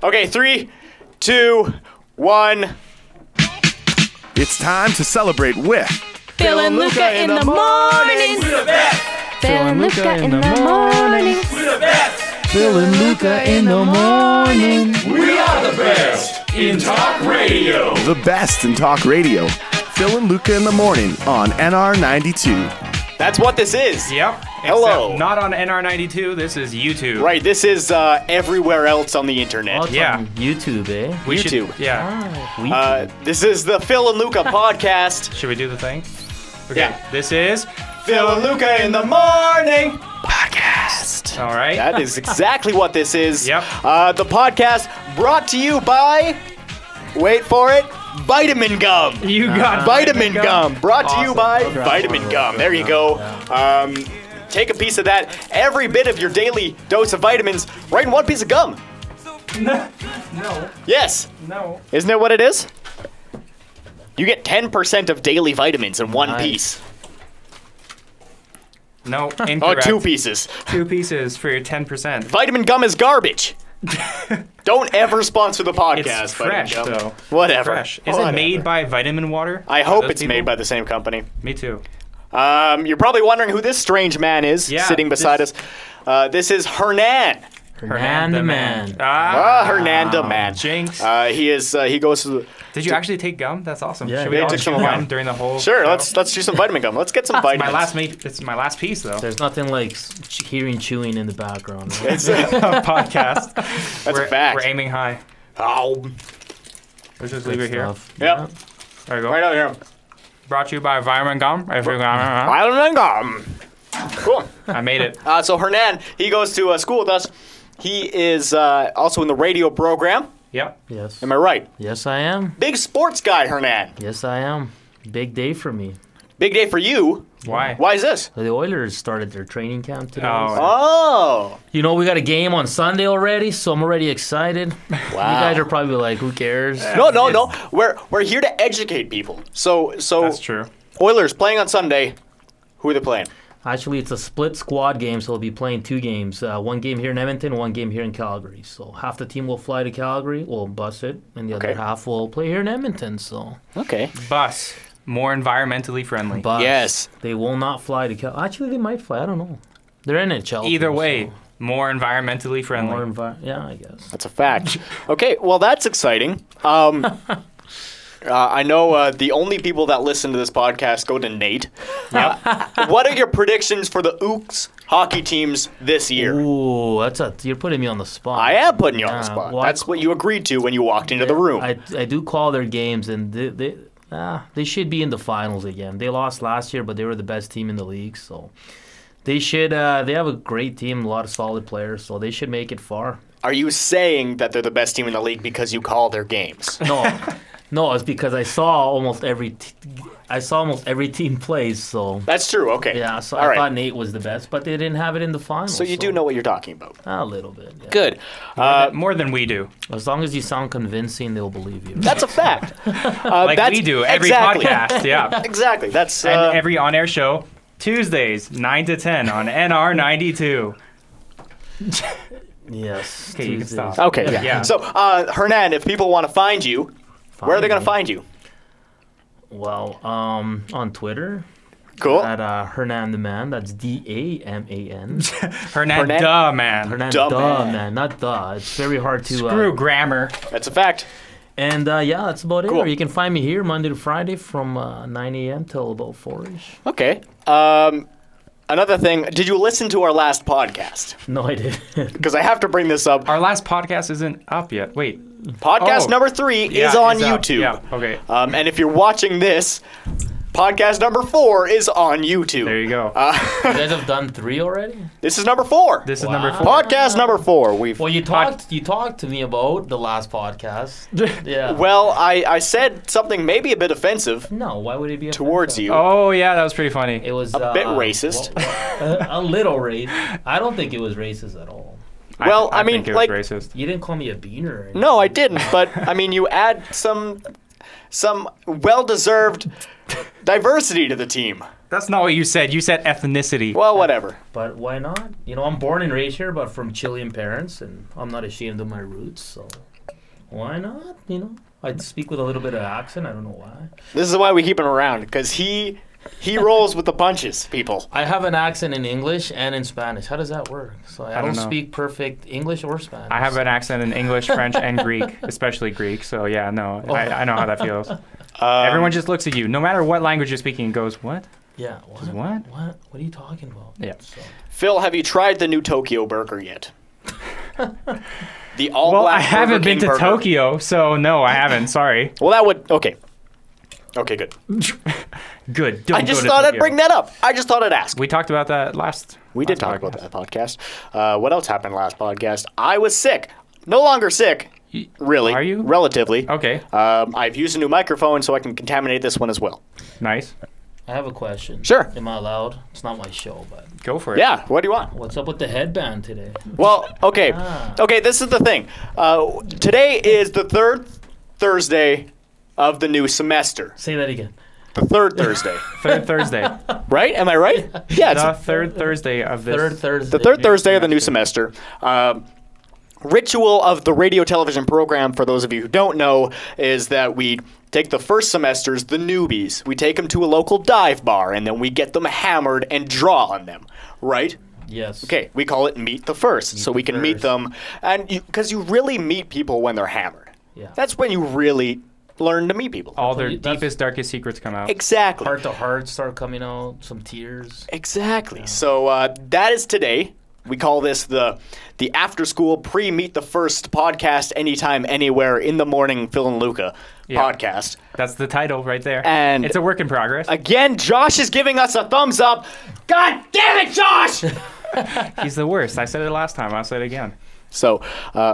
Okay, 3, 2, 1. It's time to celebrate with Phil and Luca in the morning. We're the best. Phil and Luca in the morning. We're the best. Phil and Luca in the morning. We are the best in talk radio. the best in talk radio. Phil and Luca in the morning on NR92. That's what this is. Yep. Hello. Except not on NR92. This is YouTube. Right, this is everywhere else on the internet. Oh, it's Yeah. on YouTube, eh? We should- YouTube. yeah. This is the Phil and Luca podcast. Should we do the thing? Okay. Yeah. This is. Phil and Luca in the morning podcast. All right. That is exactly what this is. Yep. The podcast brought to you by, wait for it, Vitamin Gum. You got Vitamin Gum. Brought to you Awesome. by Okay. Vitamin Gum. There you go. Take a piece of that. Every bit of your daily dose of vitamins right in one piece of gum. No. Yes. No. Isn't it what it is? You get 10% of daily vitamins in one Nice. piece. No. Oh, Incorrect. 2 pieces. 2 pieces for your 10%. Vitamin Gum is garbage. Don't ever sponsor the podcast. It's Vitamin fresh, Gum. though. Whatever. Fresh. Is Whatever. it made by Vitamin Water? I Are hope those it's people? made by the same company. Me too. You're probably wondering who this strange man is Yeah, sitting beside this- us. This is Hernan. Hernan the man. Hernan the man. Jinx. He goes to the... Did you actually take gum? That's awesome. Yeah, Should we yeah, all took chew some gum gum. during the whole Sure, show? let's do some vitamin gum. Let's get some vitamins. It's my last piece, though. There's nothing like hearing chewing in the background. Right? It's Podcast. That's a fact. We're aiming high. Oh, Let's just leave it here. Stuff. yep. There you go. Right out here. Brought to you by Vitamin Gum. Vitamin gum. Cool. I made it. So Hernan, he goes to school with us. He is also in the radio program. Yep. Yes. Am I right? Yes, I am. Big sports guy, Hernan. Yes, I am. Big day for me. Big day for you. Why? Why is this? The Oilers started their training camp today. Oh. Oh. You know, we got a game on Sunday already, so I'm already excited. Wow. You guys are probably like, who cares? No. We're here to educate people. So That's true. Oilers playing on Sunday. Who are they playing? Actually, it's a split squad game, so we'll be playing 2 games. One game here in Edmonton, one game here in Calgary. So half the team will fly to Calgary, we'll bus it, and the Okay. other half will play here in Edmonton. So Okay. Bus. More environmentally friendly. bus. Yes. They will not fly to Calgary. Actually, they might fly. I don't know. They're NHL. Either teams, way, so more environmentally friendly. more yeah, I guess. That's a fact. Okay, well, that's exciting. I know the only people that listen to this podcast go to Nate. What are your predictions for the Ooks hockey teams this year? Ooh, you're putting me on the spot. I am putting you on the Yeah, spot. well, That's what you agreed to when you walked into the room. I do call their games, and they should be in the finals again. They lost last year, but they were the best team in the league, so they should. They have a great team, a lot of solid players, so they should make it far. Are you saying that they're the best team in the league because you call their games? No, it's because I saw almost every team plays. So That's true. Okay. yeah, so All I right. thought Nate was the best, but they didn't have it in the finals. So you do know what you're talking about. a little bit. Yeah. Good. More than we do. As long as you sound convincing, they'll believe you. That's a fact. Like that's, we do every exactly. podcast. Yeah. Exactly. That's And every on-air show, Tuesdays, 9 to 10 on NR92. Yes. Okay, you can Tuesdays. stop. okay. Yeah. Yeah. So Hernan, if people want to find you, where are they going to find you? Well, on Twitter. Cool. At Hernan the Man. That's DAMAN. Hernan, duh, man. Hernan Duh the Man. Man, not the. It's very hard to. Screw grammar. That's a fact. And yeah, that's about it. Cool. Or you can find me here Monday to Friday from 9 a.m. till about 4-ish. Okay. Another thing, did you listen to our last podcast? No, I didn't. Because I have to bring this up. Our last podcast isn't up yet. Wait. Podcast Oh. number 3 Yeah, is on it's up. YouTube. Yeah, okay. And if you're watching this, podcast number 4 is on YouTube. There you go. You guys have done 3 already? This is number 4. This is number Wow. 4. Podcast number 4. We've Well, you talked to me about the last podcast. Yeah. Well, I said something maybe a bit offensive No, why would it be towards offensive? you. Oh, yeah, that was pretty funny. It was A bit racist. A little racist. I don't think it was racist at all. Well, I mean, think it like- was racist. You didn't call me a beaner. Or anything. No, I didn't. But I mean, you add some well-deserved diversity to the team. That's not what you said. You said ethnicity. Well, whatever. But why not? You know, I'm born and raised here, but from Chilean parents, and I'm not ashamed of my roots. So why not? You know, I speak with a little bit of accent. I don't know why. This is why we keep him around, because he rolls with the punches, people. I have an accent in English and in Spanish. How does that work? So I don't know. speak perfect English or Spanish. I have an accent in English, French, and Greek, especially Greek. So yeah, no, I know how that feels. Everyone just looks at you, no matter what language you're speaking, and goes, "What? Yeah. What? What? What are you talking about? Yeah. So, Phil, have you tried the new Tokyo burger yet? The all Well, black I haven't Burger been King to burger. Tokyo, so no, I haven't. Sorry. Well, that would okay. Okay, good. Good. Don't I just go to thought I'd Tokyo. bring that up. I just thought I'd ask. We talked about that last. We did talk about that podcast. What else happened last podcast? I was sick. No longer sick. Really. Are you? Relatively. Okay. I've used a new microphone so I can contaminate this one as well. Nice. I have a question. Sure. Am I allowed? It's not my show, but Go for it. Yeah, what do you want? what's up with the headband today? Well, okay. Ah. Okay, this is the thing. Today is the third Thursday of the new semester. Say that again. The third Thursday. Third Thursday. Right? Am I right? Yeah, it's The third Thursday of this. Third Thursday. the third Thursday of the new semester. Ritual of the radio television program, for those of you who don't know, is that we take the first semesters, the newbies, we take them to a local dive bar, and then we get them hammered and draw on them, right? Yes. Okay, we call it Meet the First, so we can meet First. them, and because you really meet people when they're hammered. Yeah. That's when you really learn to meet people. All their That's- deepest, darkest secrets come out. Exactly. Heart to heart start coming out. Some tears. Exactly. So that is today. We call this the after school pre Meet the First podcast, anytime, anywhere, in the morning, Phil and Luca podcast. That's the title right there. And- it's a work in progress. Again, Josh is giving us a thumbs up. God damn it, Josh! He's the worst. I said it last time. I'll say it again. So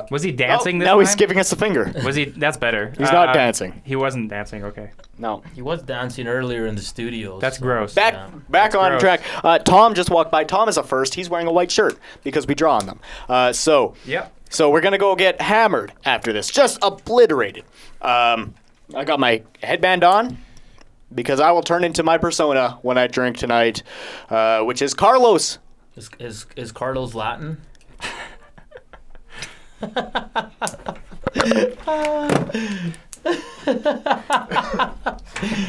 Was he dancing this now time? he's giving us a finger. Was he? That's better. He's not dancing. He wasn't dancing. Okay. No. He was dancing earlier in the studio. That's so- gross. Back Yeah. on gross. track. Tom just walked by. Tom is a first. He's wearing a white shirt because we draw on them. Yep. So we're gonna go get hammered after this, just obliterated. I got my headband on because I will turn into my persona when I drink tonight, which is Carlos. Is Carlos Latin?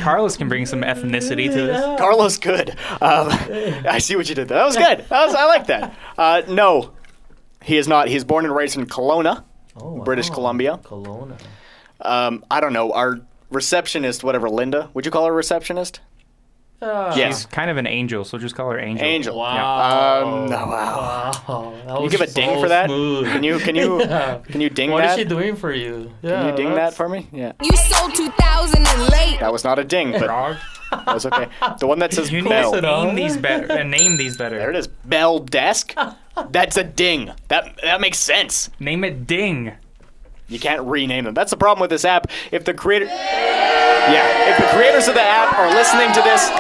Carlos can bring some ethnicity to this. Carlos good. I see what you did there. That was good. I like that. No, he is not. He's born and raised in Kelowna, Oh, wow. British Columbia. Kelowna. I don't know. Our receptionist, whatever, Linda. Would you call her a receptionist? Yes. She's kind of an angel, so just call her Angel. Angel. Wow. No, wow. Wow. That You was give a ding so for that? smooth. Can you ding What is that? she doing for you? Can you ding that for me? Yeah. You sold 2000 and late. That was not a ding, but Frog. that was okay. The one that says You need bell. to name these better. Name these better. There it is. Bell desk. That's a ding. That makes sense. Name it Ding. You can't rename them. That's the problem with this app. If the creators of the app are listening to this,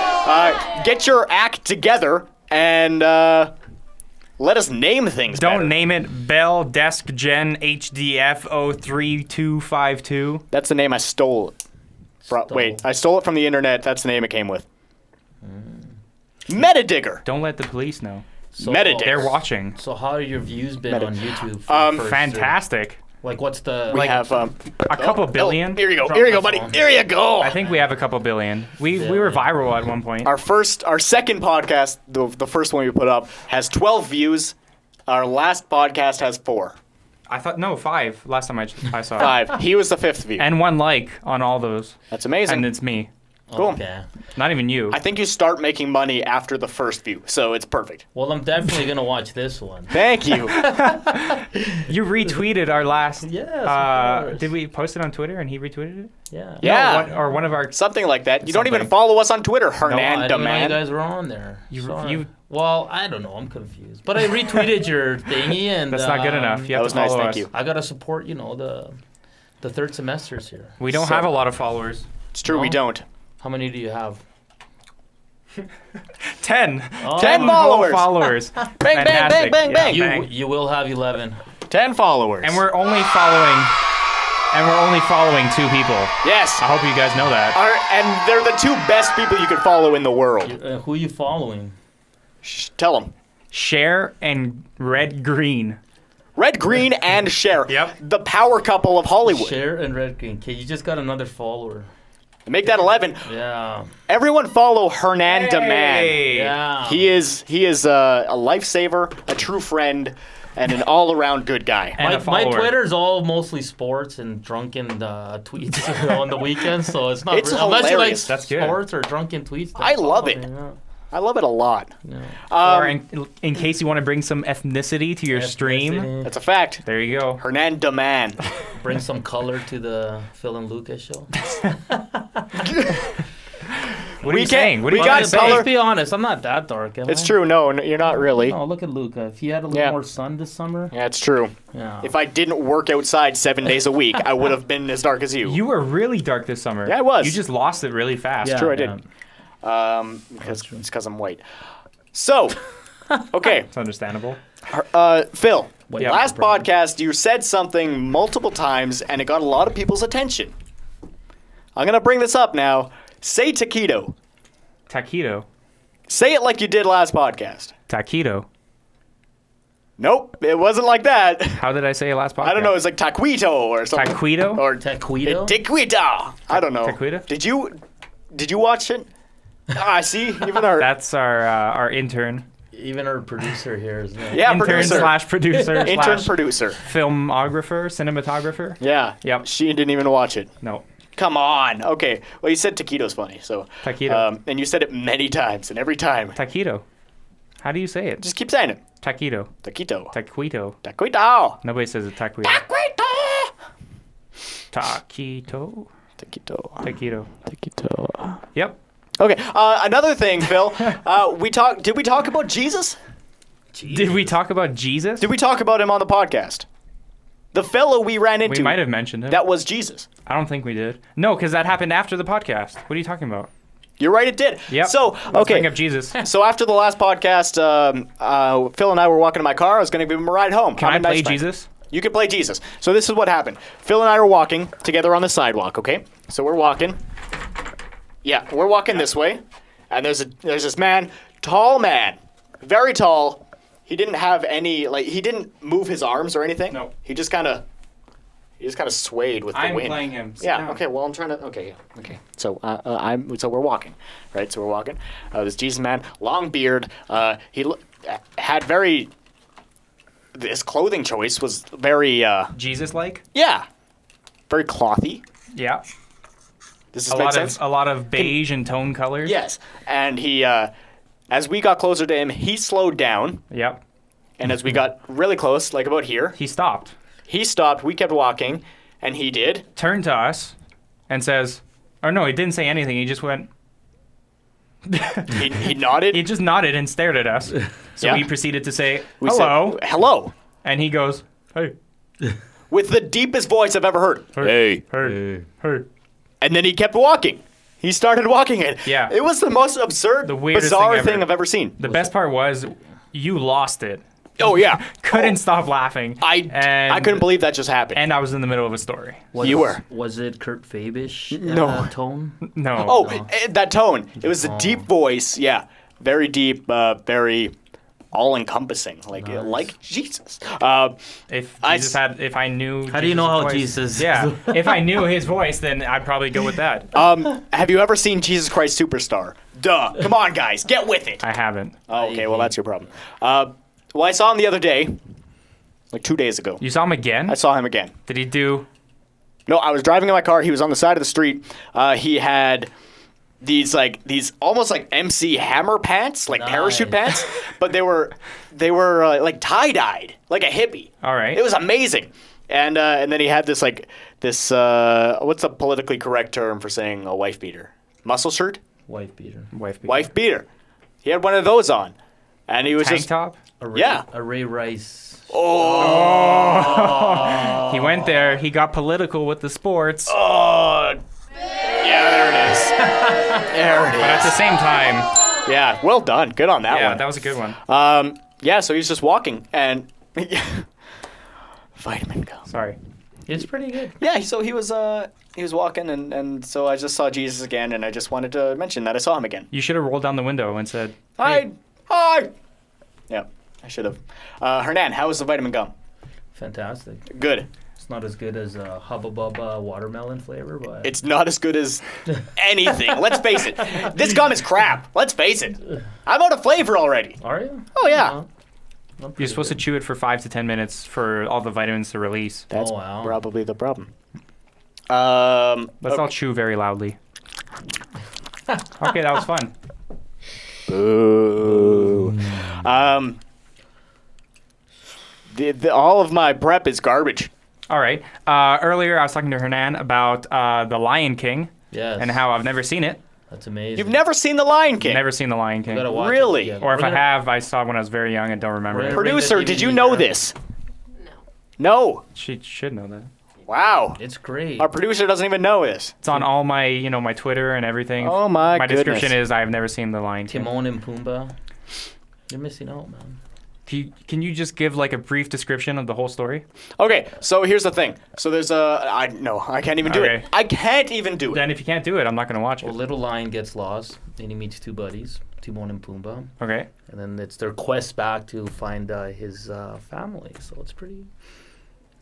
get your act together and let us name things. Don't better. name it Bell Desk Gen HDF 03252. That's the name I stole. Wait, I stole it from the internet. That's the name it came with. Metadigger. Don't let the police know. So, Metadata. They're watching. So how have your views been on YouTube? For the first Fantastic. Like, what's the... We have A couple billion. here you go. Drop Here you go, my buddy. phone. Here you go. I think we have a couple billion. We were viral at one point. Our second podcast, the first one we put up, has 12 views. Our last podcast has 4. I thought 5 last time I saw it. 5. He was the 5th view. And 1 like on all those. That's amazing. And it's me. Cool. Okay. Not even you. I think you start making money after the first view, so it's perfect. Well, I'm definitely going to watch this one. Thank you. You retweeted our last. Yes, of course. Did we post it on Twitter and he retweeted it? Yeah. Yeah. Or one of our. Something like that. You don't even Something. follow us on Twitter, I Hernando didn't know you man. guys were on there. Sorry. you- Well, I don't know. I'm confused. But I retweeted your thingy, and That's not good enough. You That have was to follow nice, us. thank you. I gotta support, the third semesters here. We don't So- have a lot of followers. It's true, we No? don't. How many do you have? 10. 10 whole followers. followers. Bang, bang, bang, Fantastic. bang, Yeah, bang. You will have 11. 10 followers. And we're only following. And we're only following 2 people. Yes. I hope you guys know that. And they're the 2 best people you could follow in the world. Who are you following? Tell them. Cher and Red Green. Red Green and Cher. Yep. The power couple of Hollywood. Cher and Red Green. Okay, you just got another follower. Make that 11. Yeah. Everyone follow Hernan Deman. Yeah. He is a lifesaver, a true friend, and an all-around good guy. And a My follower. Twitter's all mostly sports and drunken tweets on the weekends, so it's not It's unless you like hilarious. That's good. sports or drunken tweets. then I love follow it. me, yeah. I love it a lot. Or in case you want to bring some ethnicity to your stream, That's a fact. there you go. Hernan Deman. Bring some color to the Phil and Luca show. What are you saying? What are we you got trying to say? color. Let's be honest, I'm not that dark, am It's I? true. No, you're not really. Oh, look at Luca. If he had a little Yeah. more sun this summer, Yeah, it's true. yeah. If I didn't work outside 7 days a week, I would have been as dark as you. You were really dark this summer. Yeah, I was. You just lost it really fast. Yeah, True, I did. It's because I'm white. So, okay, It's understandable. Phil. Wait, Last bro. podcast, you said something multiple times, and it got a lot of people's attention. I'm gonna bring this up now. Say taquito. Taquito. Say it like you did last podcast. Taquito. Nope, it wasn't like that. How did I say it last podcast? I don't know. It's like taquito or something. Taquito? Or Taquito? Taquito. I don't know. Taquito? Did you watch it? Ah, see, even our That's our intern. Even our producer here is not. yeah Intern producer, slash producer intern slash producer. filmographer, cinematographer. Yeah. Yep. She didn't even watch it. No. Come on. Okay. Well, you said taquito's funny, so. Taquito. And you said it many times, and every time, Taquito. How do you say it? just keep saying it. Taquito. Taquito. Taquito. Taquito. Nobody says it taquito. Taquito. Taquito. Taquito. Taquito. Taquito. Yep. Okay. Another thing, Phil. Did we talk about Jesus? Did we talk about Jesus? Did we talk about him on the podcast? The fellow we ran into. We might have mentioned him. That was Jesus. I don't think we did. No, because that happened after the podcast. What are you talking about? You're right, it did. Yep. So, Let's bring okay. up Jesus. So after the last podcast, Phil and I were walking in my car. I was going to give him a ride home. Can I'm I a nice play friend. Jesus? You can play Jesus. So this is what happened. Phil and I were walking together on the sidewalk, okay? So we're walking. Yeah, we're walking this way. And there's this man, tall man, very tall. He didn't have any, he didn't move his arms or anything. No. He just kind of swayed with the I'm wind. playing him. Sit Yeah. down. Okay. Well, I'm trying to. Okay. Yeah. Okay. So So we're walking, right? So we're walking. This Jesus man, long beard. Had very. His clothing choice was very. Jesus-like? Yeah. Very clothy. Yeah. Does A this make lot sense? of a lot of beige and tone colors. Yes. And he, as we got closer to him, he slowed down. Yep. And as we got really close, like about here, He stopped, he stopped. We kept walking, and he did. turned to us, and says, or no, he didn't say anything. He just went. He nodded. He just nodded and stared at us. So Yeah. we proceeded to say We said, hello, hello. and he goes, "Hey, With the deepest voice I've ever heard. Hey. hey, hey." And then he kept walking. He started walking it. Yeah. It was the most absurd, The weirdest bizarre thing ever. thing I've ever seen. The best part was, you lost it. Oh, yeah. Couldn't stop laughing. I couldn't believe that just happened. And I was in the middle of a story. You were. Was it Kurt Fabish? No. Tone? No. Oh, that tone. It was a deep voice. Yeah. Very deep, very all-encompassing. Like Jesus. If I Jesus s- had, if I knew. How do you know how voice, Jesus? Yeah. If I knew his voice, then I'd probably go with that. Have you ever seen Jesus Christ Superstar? Duh. Come on, guys. Get with it. I haven't. Oh, okay. Well, that's your problem. Well, I saw him the other day. Like 2 days ago. You saw him again? I saw him again. Did he do? No, I was driving in my car. He was on the side of the street. He had these almost like MC Hammer pants, like parachute pants, but they were like tie-dyed, like a hippie. All right. It was amazing. And then he had this what's a politically correct term for saying a wife beater? Muscle shirt? Wife beater. Wife beater. He had one of those on. And he was Tank just top? A Ray Rice. He went there. He got political with the sports. oh yeah, there it is. There it But at the is. same time, Yeah, well done. Good on that yeah, one. that was a good one. Yeah, so he's just walking and vitamin gum. Sorry. It's pretty good. Yeah, so he was walking, and so I just saw Jesus again, and I just wanted to mention that I saw him again. You should have rolled down the window and said, Hi! Hi! Yeah, I should have. Hernan, how was the vitamin gum? Fantastic. Good. It's not as good as Hubba Bubba watermelon flavor, but It's not as good as anything. Let's face it. This gum is crap. Let's face it. I'm out of flavor already. Are you? Oh, yeah. you're supposed to chew it for 5 to 10 minutes for all the vitamins to release. That's Oh, wow. probably the problem. Let's all chew very loudly. Okay, that was fun. Boo. All of my prep is garbage. All right. Earlier, I was talking to Hernan about The Lion King Yes. and how I've never seen it. That's amazing. You've never seen The Lion King? Never seen The Lion King. You gotta watch Really? It together. Or if We're I gonna- have, I saw it when I was very young and don't remember We're it. gonna- Producer, Bring the did you DVD know down. this? No. No. She should know that. Wow. It's great. Our producer doesn't even know this. It's on all my, my Twitter and everything. Oh, my My goodness. description is I've never seen The Lion King. Timon and Pumbaa. You're missing out, man. Can you just give like a brief description of the whole story? Okay, so here's the thing. So there's I can't even do Okay. it. I can't even do it. Then if you can't do it, I'm not going to watch it. Well, Little Lion gets lost, and he meets two buddies, Timon and Pumbaa. Okay. And then it's their quest back to find his family. So it's pretty...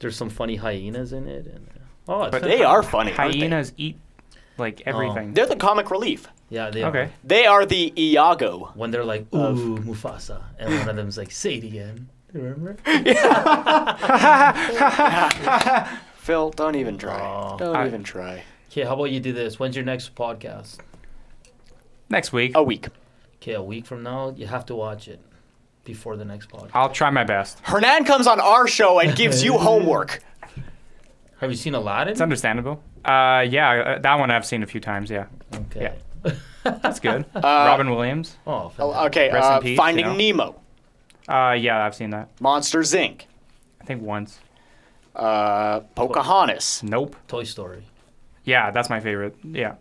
There's some funny hyenas in it. And it's But they are funny, aren't they? Hyenas eat like everything. They're the comic relief. Yeah, they Okay. are. They are the Iago. When they're like, ooh, Mufasa. And one of them's like, say it again. Remember? Phil, don't even try. Oh. Don't even try. Okay, how about you do this? When's your next podcast? Next week, A week. Okay, a week from now, you have to watch it before the next podcast. I'll try my best. Hernan comes on our show and gives you homework. Have you seen Aladdin? It's understandable. Yeah, that one I've seen a few times. Yeah, Okay. that's good. Robin Williams. Oh, fantastic. Okay, Rest in peace, Finding you Nemo. Yeah, I've seen that. Monsters, Inc. I think once. Pocahontas. Nope. Toy Story. Yeah, that's my favorite. Yeah.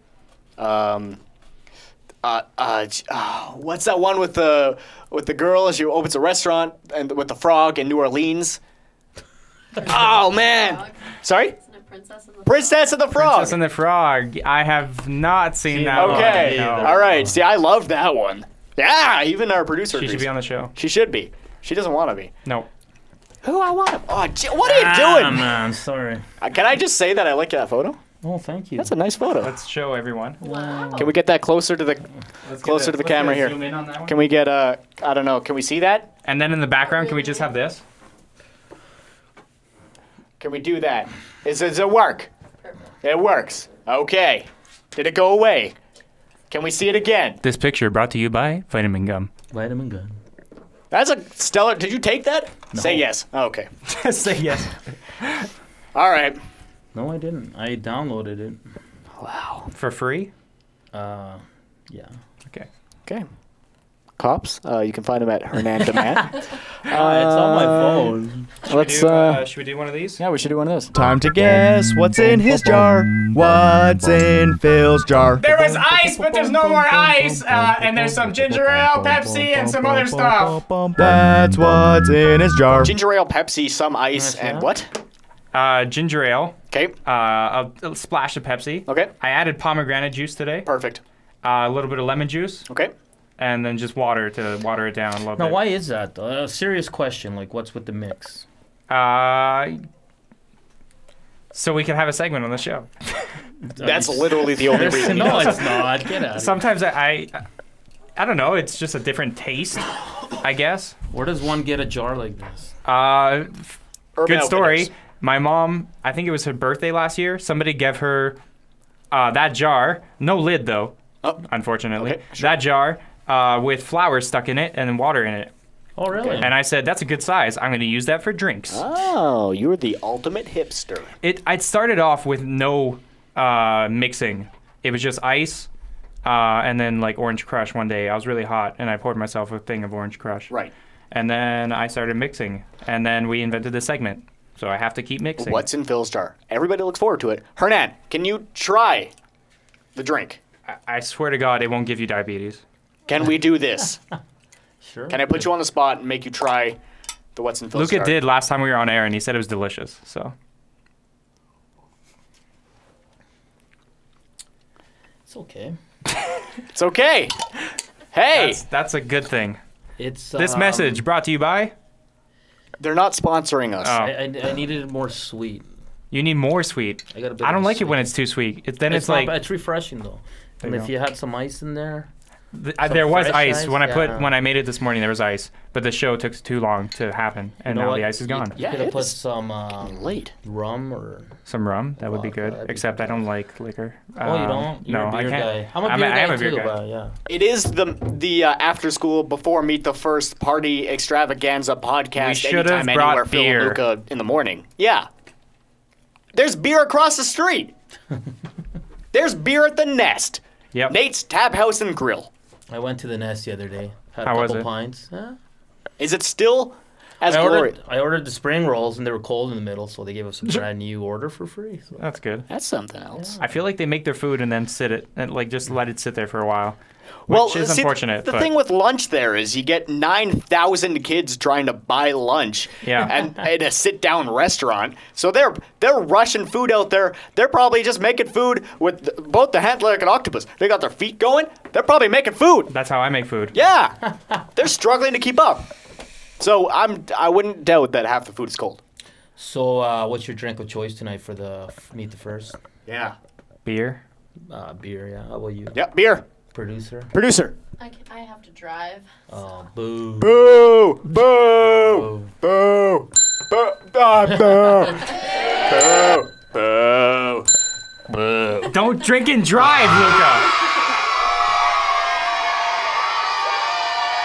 What's that one with the girl as she opens a restaurant and with the frog in New Orleans? Oh man! Sorry, Isn't it Princess and the Princess and the Frog. Princess and the Frog. I have not seen that one. Okay, No. all right. See, I love that one. Yeah, even our producer. She should agrees. be on the show. She should be. She doesn't want to be. No. Who I want? Oh, what are you doing? Man, sorry. Can I just say that I like that photo? Oh, thank you. That's a nice photo. Let's show everyone. Can we get that closer to the closer to the camera here? Zoom in on that one. Can we get I don't know. Can we see that? And then in the background, can we just have this? Can we do that? Does it work? It works. Okay. Did it go away? Can we see it again? This picture brought to you by Vitamin Gum. Vitamin Gun. That's a stellar. Did you take that? No. Say yes. Okay. Say yes. All right. No, I didn't. I downloaded it. Wow. For free? Yeah. Okay. Okay. Cops. You can find them at Hernan Demand. It's on my phone. Let's. Should we do one of these? Yeah, we should do one of those. Time to guess what's in his jar. What's in Phil's jar? There was ice, but there's no more ice. And there's some ginger ale, Pepsi, and some other stuff. That's what's in his jar. Ginger ale, Pepsi, some ice, Nice, and yeah. what? Ginger ale. Okay. A splash of Pepsi. Okay. I added pomegranate juice today. Perfect. A little bit of lemon juice, Okay. and then just water to water it down a little Now, bit. why is that, though? A serious question, like, what's with the mix? So we can have a segment on the show. That's literally the only reason. he No, does it. it's not. Get out of here. Sometimes I don't know. It's just a different taste, I guess. Where does one get a jar like this? Urban Good story. Outfitters. My mom, I think it was her birthday last year. Somebody gave her that jar, no lid though, unfortunately. Okay, sure. That jar with flowers stuck in it and then water in it. Oh, really? And I said, that's a good size. I'm going to use that for drinks. Oh, you're the ultimate hipster. It started off with no mixing. It was just ice and then like Orange Crush one day. I was really hot and I poured myself a thing of Orange Crush. Right. And then I started mixing. And then we invented this segment. So I have to keep mixing. What's in Phil's jar? Everybody looks forward to it. Hernan, can you try the drink? I swear to God, it won't give you diabetes. Can we do this? Sure. Can I put you on the spot and make you try the what's in Phil's Luca jar? did last time we were on air, and he said it was delicious. So It's okay. It's okay. Hey, That's a good thing. It's This message brought to you by. they're not sponsoring us. Oh. I needed it more sweet. You need more sweet. I got a bit I don't of like it when sweet. it's too sweet. Then It's it's not like bad. It's refreshing though. And you if go. you had some ice in there, there was fresh ice ice, when yeah. when I made it this morning. There was ice, but the show took too long to happen, and know now what? the ice is gone. You Yeah, could have it put is some late. rum or. Some rum, that would be Vodka, good. that'd be Except I don't like liquor. Oh, you don't? You're no, a beer I can't. guy. I'm a I beer am guy a beer too, guy. but yeah. It is the after school before meet the first party extravaganza podcast. We should have anytime, brought anywhere, Phil and beer. Luca in the morning. Yeah. There's beer across the street. There's beer at the Nest. Yep. Nate's Tab House and Grill. I went to the Nest the other day. Had How a was couple it? pints. Yeah. Is it still as I glorious? ordered the spring rolls and they were cold in the middle, so they gave us a brand new order for free. So. That's good. That's something else. I feel like they make their food and then sit it and like just let it sit there for a while. Well, Which is see, unfortunate. The but thing with lunch there is you get 9,000 kids trying to buy lunch Yeah. and in a sit-down restaurant. So they're rushing food out there. They're probably just making food with both the hand like an octopus. They got their feet going. They're probably making food. that's how I make food. Yeah. They're struggling to keep up. So I wouldn't doubt that half the food is cold. So, what's your drink of choice tonight for the Meet the First? Yeah. Beer. Beer, yeah. How about you? Yep, beer. Producer? Producer. I have to drive. Oh, boo. Boo! Boo! Boo! Boo! Boo! Boo! Boo! Don't drink and drive, Luca.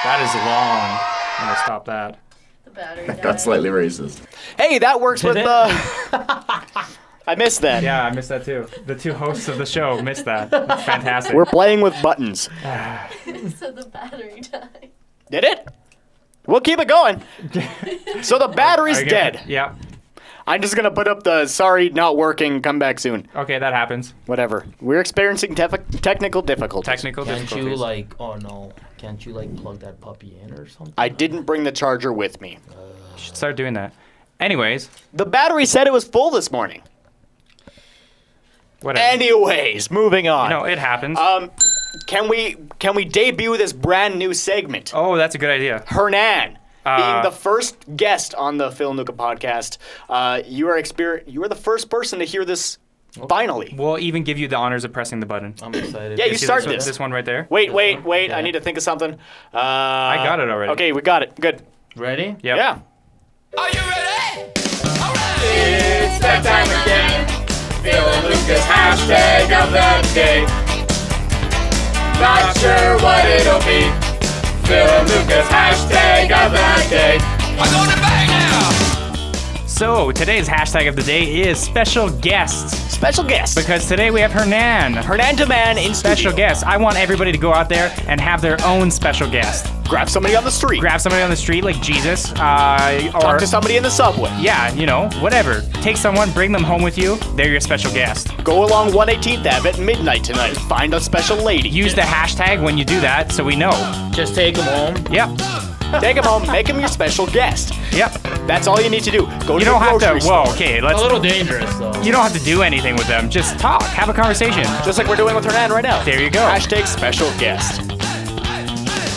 That is long. I'm gonna stop that. The battery died. That's slightly racist. Hey, that works with it? I missed that. Yeah, I missed that too. The two hosts of the show missed that. That's fantastic. We're playing with buttons. So the battery died. Did it? We'll keep it going. So the battery's Are you dead. gonna- Yeah. I'm just gonna put up the sorry, not working, come back soon. Okay, that happens. Whatever. We're experiencing technical difficulties. Technical Can't difficulties. you, can't you, plug that puppy in or something? I didn't bring the charger with me. should start doing that. Anyways, The battery said it was full this morning. whatever. Anyways, moving on. No, it happens. Can we debut this brand new segment? Oh, that's a good idea. Hernan, being the first guest on the Phil and Luca podcast, you are the first person to hear this finally. We'll even give you the honors of pressing the button. I'm excited. Yeah, you See started this, this. this one right there. Wait. Yeah. I need to think of something. I got it already. Okay, we got it. Good. Ready? Yep. Yeah. Are you ready? Alright! It's that time again. Phil and Luca's hashtag of the day. Not sure what it'll be. Phil and Luca's hashtag of the day. I'm going to bang now! So today's hashtag of the day is special guests. Special guest. Because today we have Hernan. Hernan Demand in Special studio. guest. I want everybody to go out there and have their own special guest. Grab somebody on the street. Grab somebody on the street like Jesus, or Talk to somebody in the subway. yeah, whatever. Take someone, bring them home with you. They're your special guest. Go along 118th Ave at midnight tonight. Find a special lady. Use the hashtag when you do that, so we know. Just take them home. Yep, Take him home. Make him your special guest. yep. That's all you need to do. Go to You the don't have to. grocery store. Whoa, okay. A Let's. little dangerous, though. You don't have to do anything with them. Just talk. Have a conversation. Just like we're doing with Hernan right now. There you go. Hashtag special guest.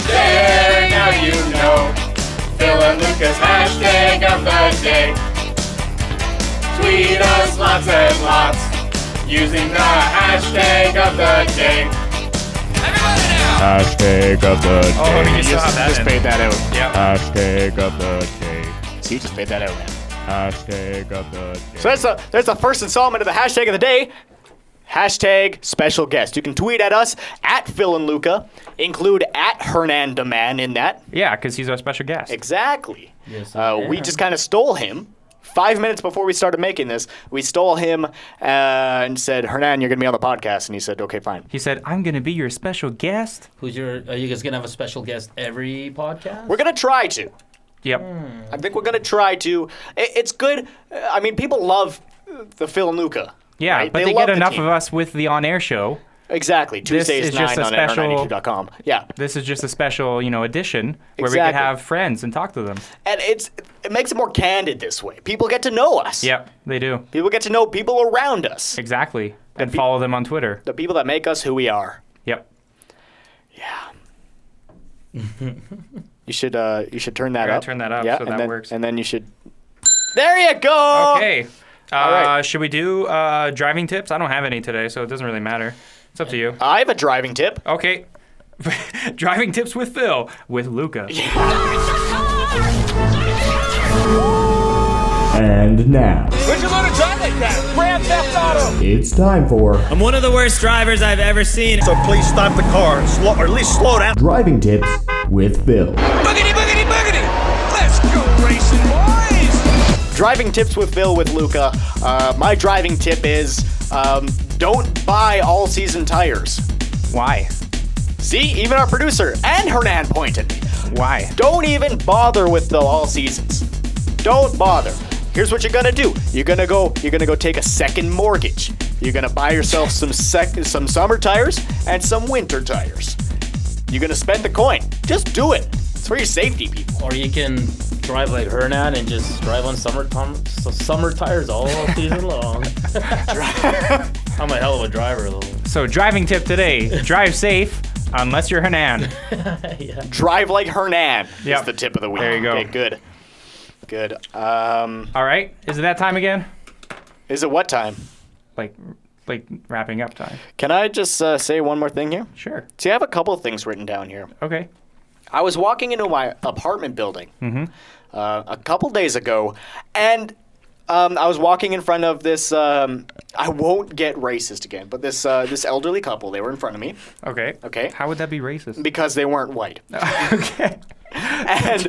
There, now you know. Phil and Luca's hashtag of the day. Tweet us lots and lots using the hashtag of the day. Everybody now! Hashtag of the day. Oh, you still have that Just in. paid that out. Yep. Hashtag of the day. So you just paid that out, man. Hashtag of the day. So there's the first installment of the hashtag of the day. Hashtag special guest. You can tweet at us at Phil and Luca. Include at Hernan Demand in that. Yeah, because he's our special guest. Exactly. Yes, We yeah. just kind of stole him. 5 minutes before we started making this, we stole him and said, Hernan, you're going to be on the podcast. And he said, okay, fine. He said, "I'm gonna be your special guest." Are you guys gonna have a special guest every podcast? We're going to try to. Yep. I think we're going to try to. It's good. I mean, people love the Phil and Luca. Yeah, right? but they love get the enough team. of us with the on-air show. Exactly. This Tuesdays is just 9 a on special- nr92.com. Yeah. This is just a special, edition where we Exactly. could have friends and talk to them. And it's it makes it more candid this way. People get to know us. Yep, they do. People get to know people around us. Exactly. And follow them on Twitter. The people that make us who we are. Yep. Yeah. You should turn that I gotta up. turn that up yeah, so and that then, works. And then you should. There you go. Okay. All right. Should we do driving tips? I don't have any today, so it doesn't really matter. It's up to you. I have a driving tip. Okay. Driving tips with Phil with Luca. And now, Would you learn to drive like that? Grand Theft Auto! it's time for I'm one of the worst drivers I've ever seen. So please stop the car, or at least slow down. Driving Tips with Phil. Boogity, boogity, boogity! Let's go racing, boys! Driving tips with Phil with Luca. My driving tip is don't buy all-season tires. Why? See, even our producer and Hernan pointed. Why? Don't even bother with the all seasons. Don't bother. Here's what you're gonna do. You're gonna go take a second mortgage. You're gonna buy yourself some summer tires and some winter tires. You're gonna spend the coin. Just do it. It's for your safety, people. Or you can drive like Hernan and just drive on summer tires all season long. I'm a hell of a driver, though. So driving tip today, drive safe unless you're Hernan. Yeah. Drive like Hernan Yep. is the tip of the week. There you go. Okay, good. Good. All right. Is it that time again? Is it what time? Like wrapping up time. Can I just say one more thing here? Sure. See, I have a couple of things written down here. Okay. I was walking into my apartment building a couple days ago, and I was walking in front of this. I won't get racist again, but this elderly couple. They were in front of me. Okay. Okay. How would that be racist? Because they weren't white. Okay. And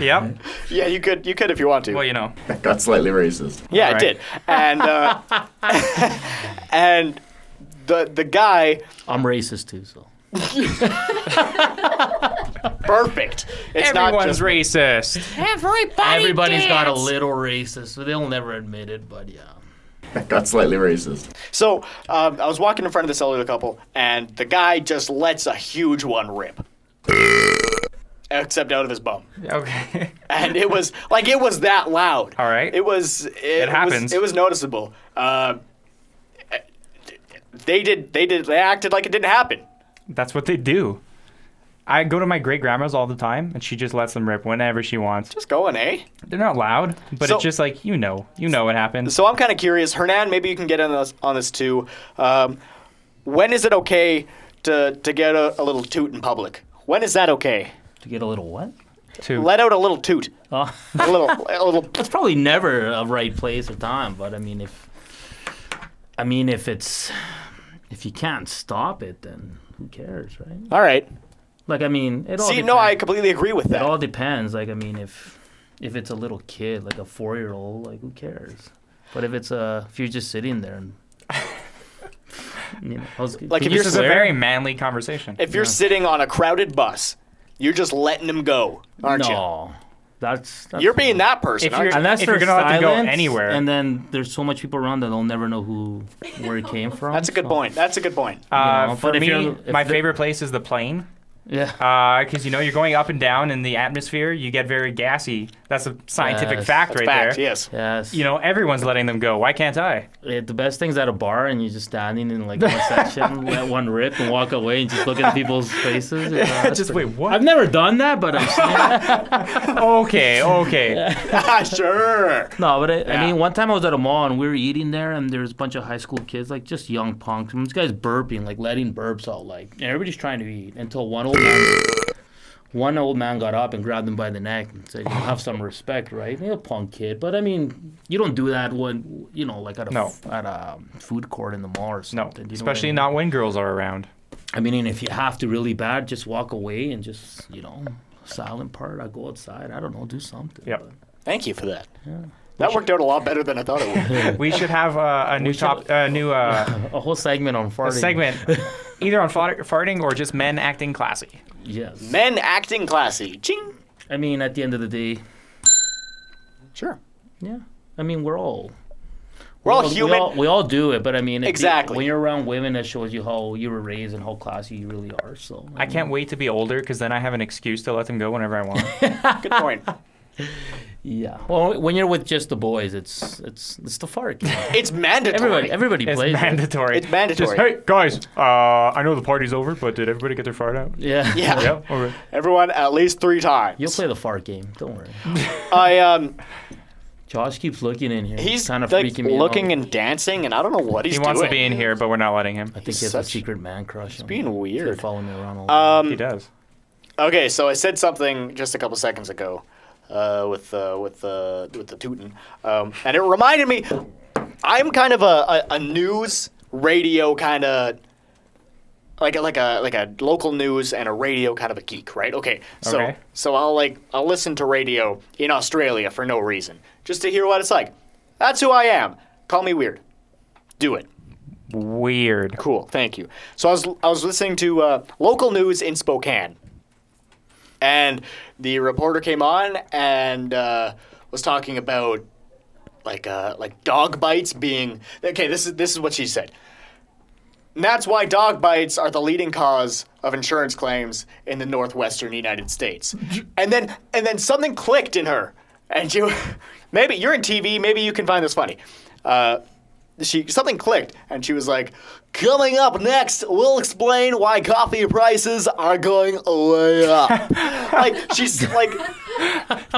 Yep. yeah, you could if you want to. Well, you know. Got slightly racist. Yeah, All it right. did. And and the guy. I'm racist too, so. Perfect. It's not Everyone's just racist. Everybody's got a little racist, so they'll never admit it, but yeah. Got slightly racist. So I was walking in front of this elderly couple, and the guy just lets a huge one rip. Except out of his bum. Okay. And it was that loud. All right. It happens. It was noticeable. They acted like it didn't happen. That's what they do. I go to my great grandma's all the time, and she just lets them rip whenever she wants. Just going, eh? They're not loud, but So- it's just like you know what happens. So I'm kind of curious, Hernan. Maybe you can get on this too. When is it okay to get a little toot in public? When is that okay? To get a little what? Too. Let out a little toot. Oh. A little. It's probably never a right place or time, but I mean, if you can't stop it, then who cares, right? All right. Like, I mean, it all See, depends. no, I completely agree with It that. all depends. Like, I mean, if it's a little kid, like a 4-year-old, like who cares? But if you're just sitting there and Like, if This is a very manly conversation. If you're sitting on a crowded bus, you're just letting them go, aren't you? no, that's You're being that person. If aren't you're- you? unless if you're they're gonna let them go silent, anywhere. and then there's so much people around that they'll never know where it came from. That's a good so- point. That's a good point. know, For but if me, you're- my if the- favorite place is the plane. Yeah. Because you're going up and down in the atmosphere, you get very gassy. That's a scientific Yes. fact That's right fact, there. yes. Yes. Everyone's letting them go. Why can't I? The best thing's at a bar and you're just standing in like one section, let one rip and walk away and just look at people's faces. You know, that's Just pretty- wait, what? I've never done that, but I've seen it. Okay. Sure. No, but I Yeah. mean, one time I was at a mall and we were eating there, and there's a bunch of high school kids, like just young punks. And this guy's burping, like letting burps out, like, and everybody's trying to eat until one old man got up and grabbed him by the neck and said, "You have some respect, right?" And he's a punk kid, but I mean, you don't do that when like at a food court in the mall or No, something. You know especially what not when girls are around. I mean, and if you have to really bad, just walk away and just silent part. I go outside. I don't know, do something. Yep. but- Thank you for that. That worked out a lot better than I thought it would. We should have a new A whole segment on farting. segment, either on farting or just men acting classy. Yes. Men acting classy. Ching. I mean, at the end of the day, Sure. yeah. I mean, we're all human. We all do it, but I mean, Exactly. when you're around women, that shows you how you were raised and how classy you really are. So I can't wait to be older because then I have an excuse to let them go whenever I want. Good point. Yeah. Well, when you're with just the boys, it's the fart game. It's mandatory. Everybody It's plays. mandatory. It's mandatory. Just, hey guys, I know the party's over, but did everybody get their fart out? Yeah. Yeah. Yeah. All right. Everyone at least 3 times. You'll play the fart game. Don't worry. Josh keeps looking in here. He's kind of like freaking me looking out. and dancing, and I don't know what he's He doing. wants to be in here, but we're not letting him. I think he has a secret man crush. He's being weird. He's following me around all He does. Okay, so I said something just a couple seconds ago with the tootin', and it reminded me. I'm kind of a news radio kind of like a local news and a radio kind of a geek, right? Okay, so I'll listen to radio in Australia for no reason, just to hear what it's like. That's who I am. Call me weird. Do it. Weird. Cool. Thank you. So I was listening to local news in Spokane. And the reporter came on and was talking about like dog bites being okay. This is what she said. And that's why dog bites are the leading cause of insurance claims in the northwestern United States. And then something clicked in her, and maybe you're in TV. Maybe you can find this funny. Something clicked, and she was like, "Coming up next, we'll explain why coffee prices are going way up." Like she's like,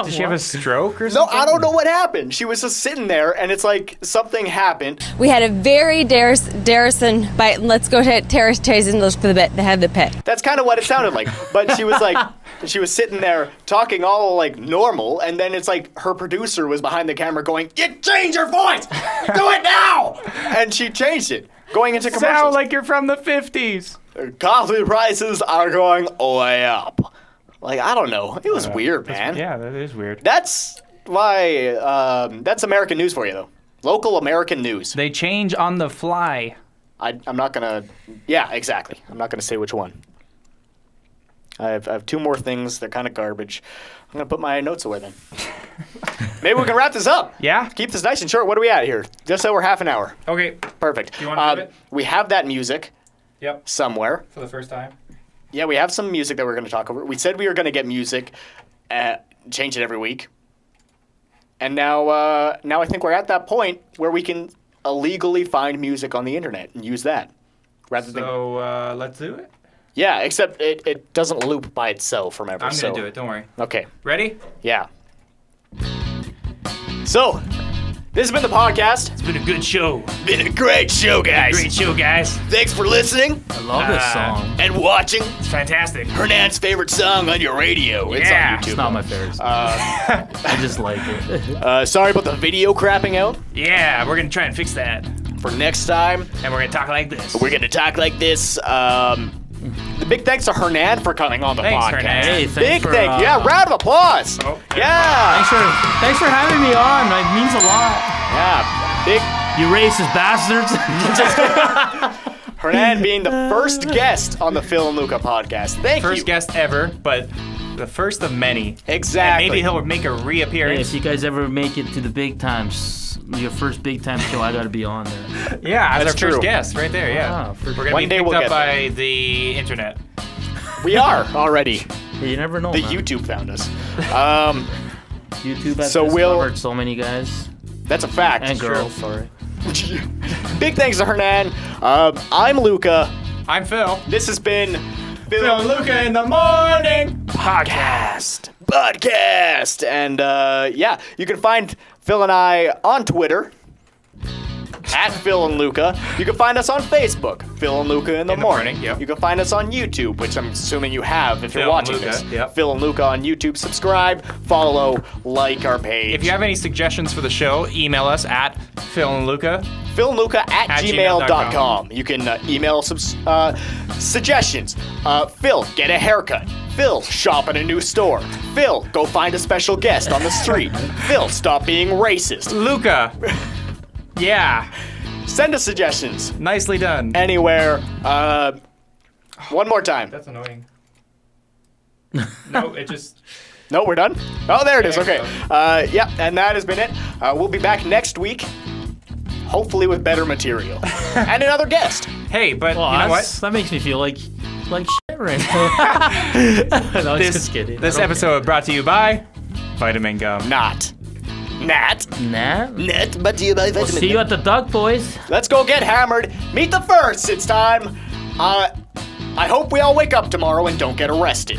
did she have a stroke or no, something? I don't know what happened. She was just sitting there, and it's like something happened. We had a very Darrison bite, and let's go to Terrace and look for the bit. They had the pit. That's kind of what it sounded like. But she was like, she was sitting there talking all like normal, and then it's like her producer was behind the camera going, "You change your voice, do it now!" And she changed it, going into commercials. Sound like you're from the 50s. Coffee prices are going way up. Like, I don't know. It was weird, man. Yeah, that is weird. That's why, that's American news for you, though. Local American news. They change on the fly. I'm not going to, yeah, exactly. I'm not going to say which one. I have 2 more things. They're kind of garbage. I'm going to put my notes away then. Maybe we can wrap this up. Yeah? Keep this nice and short. What are we at here? Just over half an hour. Okay. Perfect. Do you want to do it? We have that music Yep. somewhere. For the first time. Yeah, we have some music that we're going to talk over. We said we were going to get music, change it every week. And now I think we're at that point where we can illegally find music on the internet and use that. So let's do it? Yeah, except it doesn't loop by itself, remember. I'm going to do it. Don't worry. Okay. Ready? Yeah. So, this has been the podcast. It's been a good show. Been a great show, guys. Great show, guys. Thanks for listening. I love this song. And watching. It's fantastic. Hernan's favorite song on your radio. It's on Yeah. YouTube. It's not my favorite song. I just like it. Sorry about the video crapping out. Yeah, we're going to try and fix that. For next time, And we're going to talk like this. we're going to talk like this. The big thanks to Hernan for coming on the Thanks, podcast. Hernan. Hey, thanks Big for, thank you. Yeah, round of applause. Oh, Yeah. Thanks for having me on. It means a lot. Yeah. Big You racist bastards. Hernan being the first guest on the Phil and Luca podcast. Thank you. First guest ever, but the first of many. Exactly. And maybe he'll make a Hey, reappearance. if you guys ever make it to the big times, your first big time show, I gotta be on there. Yeah, as That's our true. first guest, right there. Yeah, Ah, we're gonna One be day picked we'll up get by the internet. We are already. Hey, you never know. The man. YouTube found us. YouTube has So we'll- discovered so many guys That's a fact. and girls. Sorry. Big thanks to Hernan. I'm Luca. I'm Phil. This has been Phil and Luca in the morning. podcast. And yeah, you can find Phil and I on Twitter at Phil and Luca. You can find us on Facebook, Phil and Luca in the morning. Yep. You can find us on YouTube, which I'm assuming you have if Phil you're and watching Luca, this. yep. Phil and Luca on YouTube. Subscribe, follow, like our page. If you have any suggestions for the show, email us at Phil and Luca. PhilandLuca at gmail.com. gmail.com. You can email some suggestions. Phil, get a haircut. Phil, shop at a new store. Phil, go find a special guest on the street. Phil, stop being racist. Luca. Yeah. Send us suggestions Nicely done. anywhere. One more time. That's annoying. No, it just. No, we're done? Oh, there it is. There Okay. you Yeah, and that has been it. We'll be back next week, hopefully with better material. And another guest. Hey, but Well, you know what? that makes me feel like shit right now. No, This just kidding. This episode brought to you by vitamin gum. Not. Nat. Nah. Net, but do you buy vitamin See you at the Duck, boys. Let's go get hammered. Meet the first. It's time. I hope we all wake up tomorrow and don't get arrested.